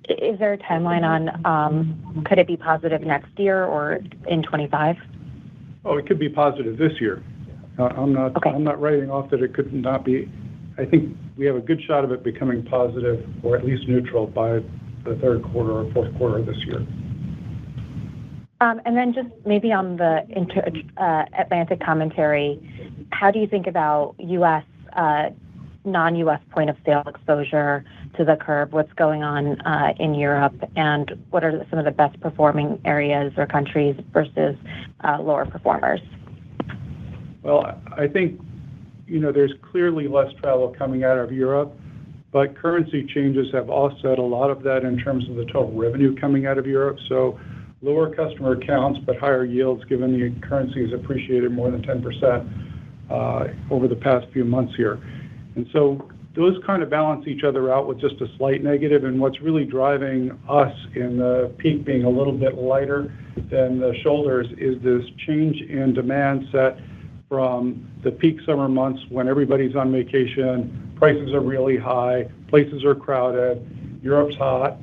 Is there a timeline on, could it be positive next year or in 25?
Oh, it could be positive this year. I'm not writing off that it could not be. I think we have a good shot of it becoming positive or at least neutral by the third quarter or fourth quarter of this year.
And then just maybe on the Atlantic commentary, how do you think about U.S. Non-U.S. point of sale exposure to the curve? What's going on in Europe, and what are some of the best performing areas or countries versus lower performers?
Well, I think there's clearly less travel coming out of Europe, but currency changes have offset a lot of that in terms of the total revenue coming out of Europe. So lower customer counts, but higher yields given the currency has appreciated more than 10% over the past few months here. And so those kind of balance each other out with just a slight negative, and what's really driving us in the peak being a little bit lighter than the shoulders is this change in demand set from the peak summer months when everybody's on vacation, prices are really high, places are crowded, Europe's hot,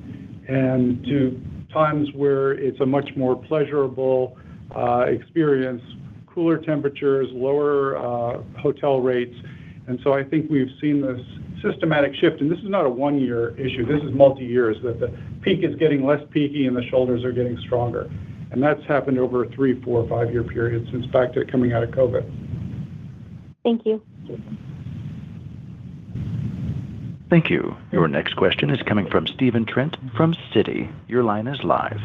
and to times where it's a much more pleasurable experience, cooler temperatures, lower hotel rates. And so I think we've seen this systematic shift, and this is not a one-year issue. This is multi-years, that the peak is getting less peaky and the shoulders are getting stronger. And that's happened over a 3, 4, 5-year period since back to coming out of COVID.
Thank you.
Thank you. Your next question is coming from Stephen Trent from Citi. Your line is live.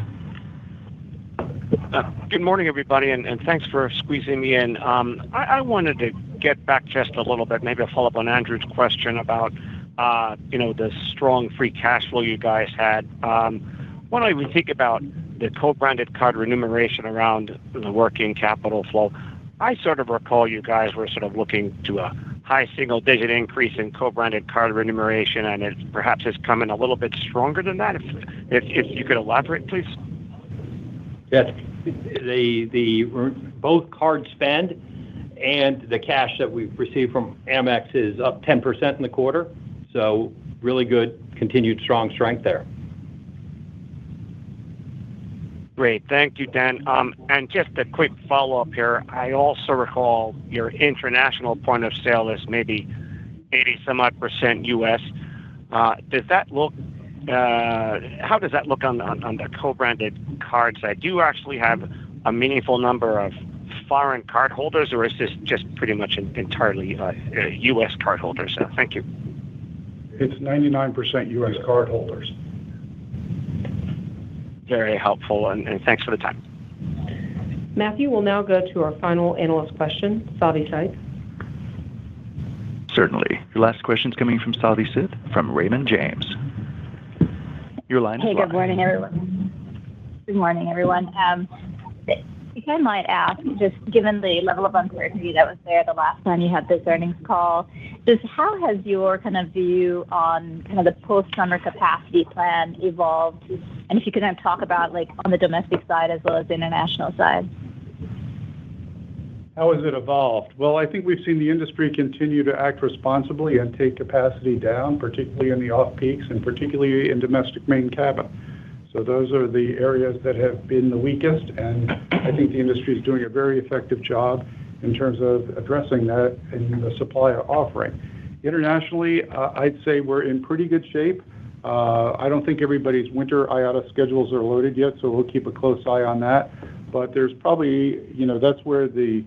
Good morning, everybody, and thanks for squeezing me in. I wanted to get back just a little bit, maybe a follow-up on Andrew's question about, the strong free cash flow you guys had. When I would think about the co-branded card remuneration around the working capital flow, I sort of recall you guys were sort of looking to a high single-digit increase in co-branded card remuneration, and it perhaps has come in a little bit stronger than that. If you could elaborate, please.
Yes, both card spend and the cash that we've received from Amex is up 10% in the quarter. So really good, continued strong strength there.
Great. Thank you, Dan. And just a quick follow-up here. I also recall your international point of sale is maybe 80-some-odd% U.S. Does that look? How does that look on the co-branded card side? Do you actually have a meaningful number of foreign card holders, or is this just pretty much entirely U.S. card holders? Thank you.
It's 99% U.S. card holders.
Very helpful, and thanks for the time.
Matthew, we'll now go to our final analyst question, Savi Syth.
Certainly. Your last question's coming from Savi Syth from Raymond James. Your line is live.
Hey, good morning, everyone. Good morning, everyone. If I might ask, just given the level of uncertainty that was there the last time you had this earnings call, just how has your kind of view on kind of the post-summer capacity plan evolved? And if you could kind of talk about like on the domestic side as well as the international side.
How has it evolved? Well, I think we've seen the industry continue to act responsibly and take capacity down, particularly in the off-peaks and particularly in domestic main cabin. So those are the areas that have been the weakest, and I think the industry is doing a very effective job in terms of addressing that in the supply offering. Internationally, I'd say we're in pretty good shape. I don't think everybody's winter IATA schedules are loaded yet, so we'll keep a close eye on that. But there's probably, that's where the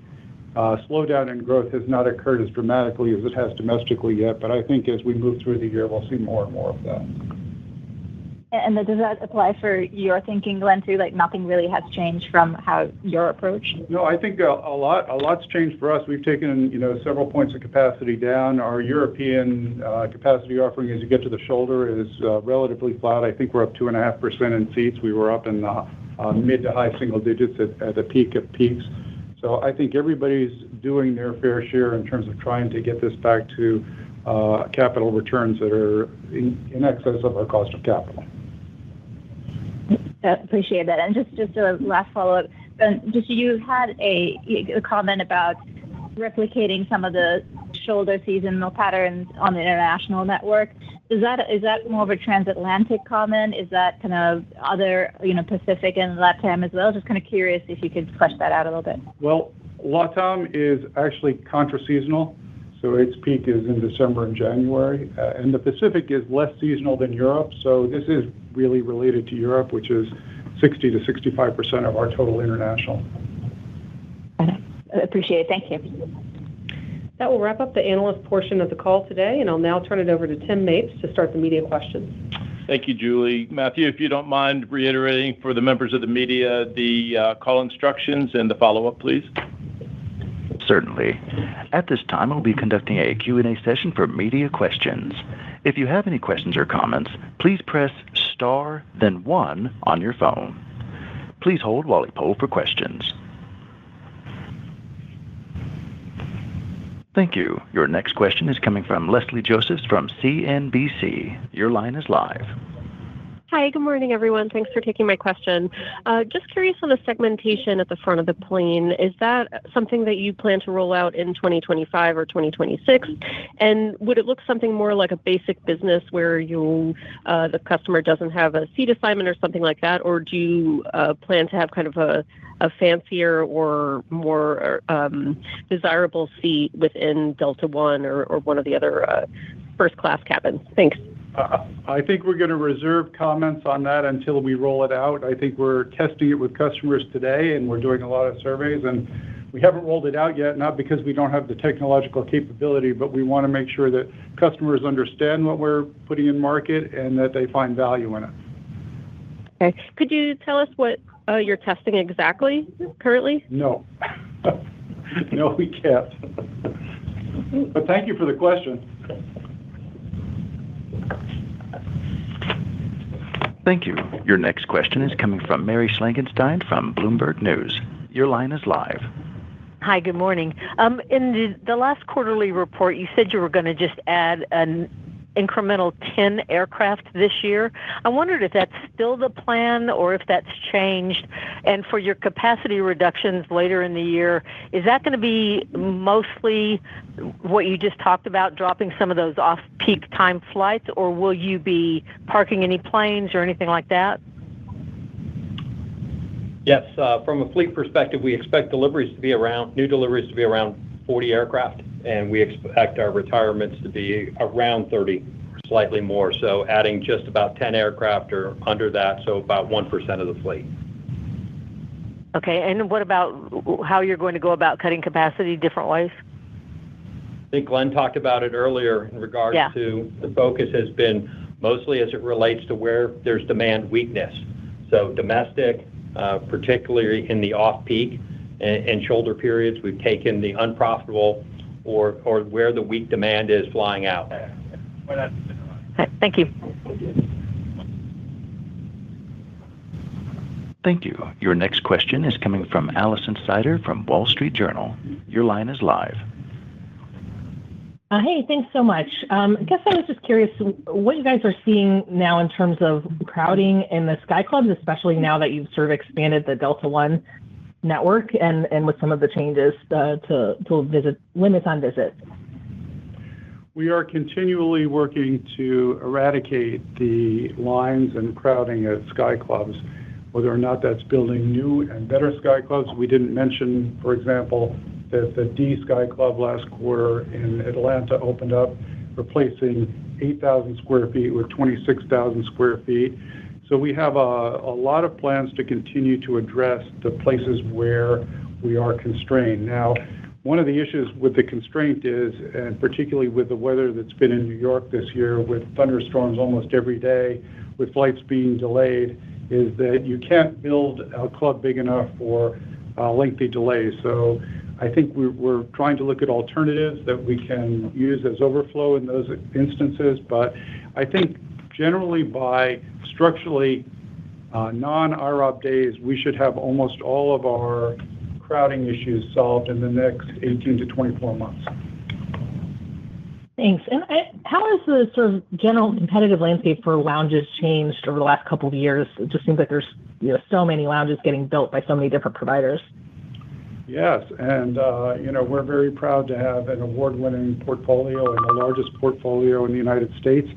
slowdown in growth has not occurred as dramatically as it has domestically yet. But I think as we move through the year, we'll see more and more of that.
And does that apply for your thinking, Glenn, too? Like nothing really has changed from how your approach?
No, I think a lot's changed for us. We've taken, several points of capacity down. Our European capacity offering as you get to the shoulder is relatively flat. I think we're up 2.5% in seats. We were up in the mid to high single digits at the peak of peaks. So I think everybody's doing their fair share in terms of trying to get this back to capital returns that are in excess of our cost of capital.
Appreciate that. And just a last follow-up. Just you had a comment about replicating some of the shoulder seasonal patterns on the international network. Is that more of a transatlantic comment? Is that kind of other, Pacific and LATAM as well? Just kind of curious if you could flesh that out a little bit.
Well, LATAM is actually contra-seasonal, so its peak is in December and January. And the Pacific is less seasonal than Europe, so this is really related to Europe, which is 60 to 65% of our total international.
Appreciate it. Thank you.
That will wrap up the analyst portion of the call today, and I'll now turn it over to Tim Mapes to start the media questions.
Thank you, Julie. Matthew, if you don't mind reiterating for the members of the media the call instructions and the follow-up, please.
Certainly. At this time, we'll be conducting a Q&A session for media questions. If you have any questions or comments, please press star, then 1 on your phone. Please hold while we poll for questions. Thank you. Your next question is coming from Leslie Josephs from CNBC. Your line is live.
Hi, good morning, everyone. Thanks for taking my question. Just curious on the segmentation at the front of the plane. Is that something that you plan to roll out in 2025 or 2026? And would it look something more like a basic business where the customer doesn't have a seat assignment or something like that? Or do you plan to have kind of a fancier or more desirable seat within Delta One or one of the other first-class cabins? Thanks.
I think we're going to reserve comments on that until we roll it out. I think we're testing it with customers today, and we're doing a lot of surveys, and we haven't rolled it out yet, not because we don't have the technological capability, but we want to make sure that customers understand what we're putting in market and that they find value in it.
Okay. Could you tell us what you're testing exactly currently?
No. No, we can't. But thank you for the question.
Thank you. Your next question is coming from Mary Schlangenstein from Bloomberg News. Your line is live.
Hi, good morning. In the last quarterly report, you said you were going to just add an incremental 10 aircraft this year. I wondered if that's still the plan or if that's changed. And for your capacity reductions later in the year, is that going to be mostly what you just talked about, dropping some of those off-peak time flights, or will you be parking any planes or anything like that?
Yes, from a fleet perspective, we expect new deliveries to be around 40 aircraft, and we expect our retirements to be around 30, slightly more. So adding just about 10 aircraft or under that, so about 1% of the fleet.
Okay, and what about how you're going to go about cutting capacity different ways?
I think Glenn talked about it earlier in regards to the focus has been mostly as it relates to where there's demand weakness. So domestic, particularly in the off-peak and shoulder periods, we've taken the unprofitable or where the weak demand is flying out.
Thank you.
Thank you. Your next question is coming from Allison Sider from Wall Street Journal. Your line is live.
Hey, thanks so much. I guess I was just curious what you guys are seeing now in terms of crowding in the Sky Clubs, especially now that you've sort of expanded the Delta One network and with some of the changes to limits on visits.
We are continually working to eradicate the lines and crowding at Sky Clubs, whether or not that's building new and better Sky Clubs. We didn't mention, for example, that the D Sky Club last quarter in Atlanta opened up, replacing 8,000 square feet with 26,000 square feet. So we have a lot of plans to continue to address the places where we are constrained. Now, one of the issues with the constraint is, and particularly with the weather that's been in New York this year, with thunderstorms almost every day, with flights being delayed, is that you can't build a club big enough for lengthy delays. So I think we're trying to look at alternatives that we can use as overflow in those instances. But I think generally by structurally non-IROP days, we should have almost all of our crowding issues solved in the next 18 to 24 months.
Thanks. And how has the sort of general competitive landscape for lounges changed over the last couple of years? It just seems like there's so many lounges getting built by so many different providers.
Yes, and we're very proud to have an award-winning portfolio and the largest portfolio in the United States.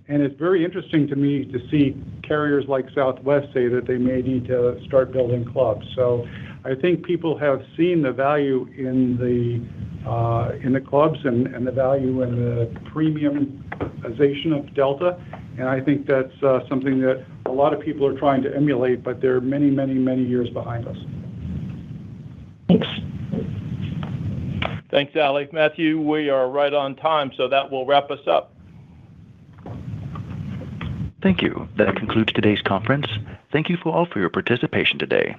And it's very interesting to me to see carriers like Southwest say that they may need to start building clubs. So I think people have seen the value in the clubs and the value in the premiumization of Delta. And I think that's something that a lot of people are trying to emulate, but they're many, many, many years behind us.
Thanks.
Thanks, Allie. Matthew, we are right on time, so that will wrap us up.
Thank you. That concludes today's conference. Thank you all for your participation today.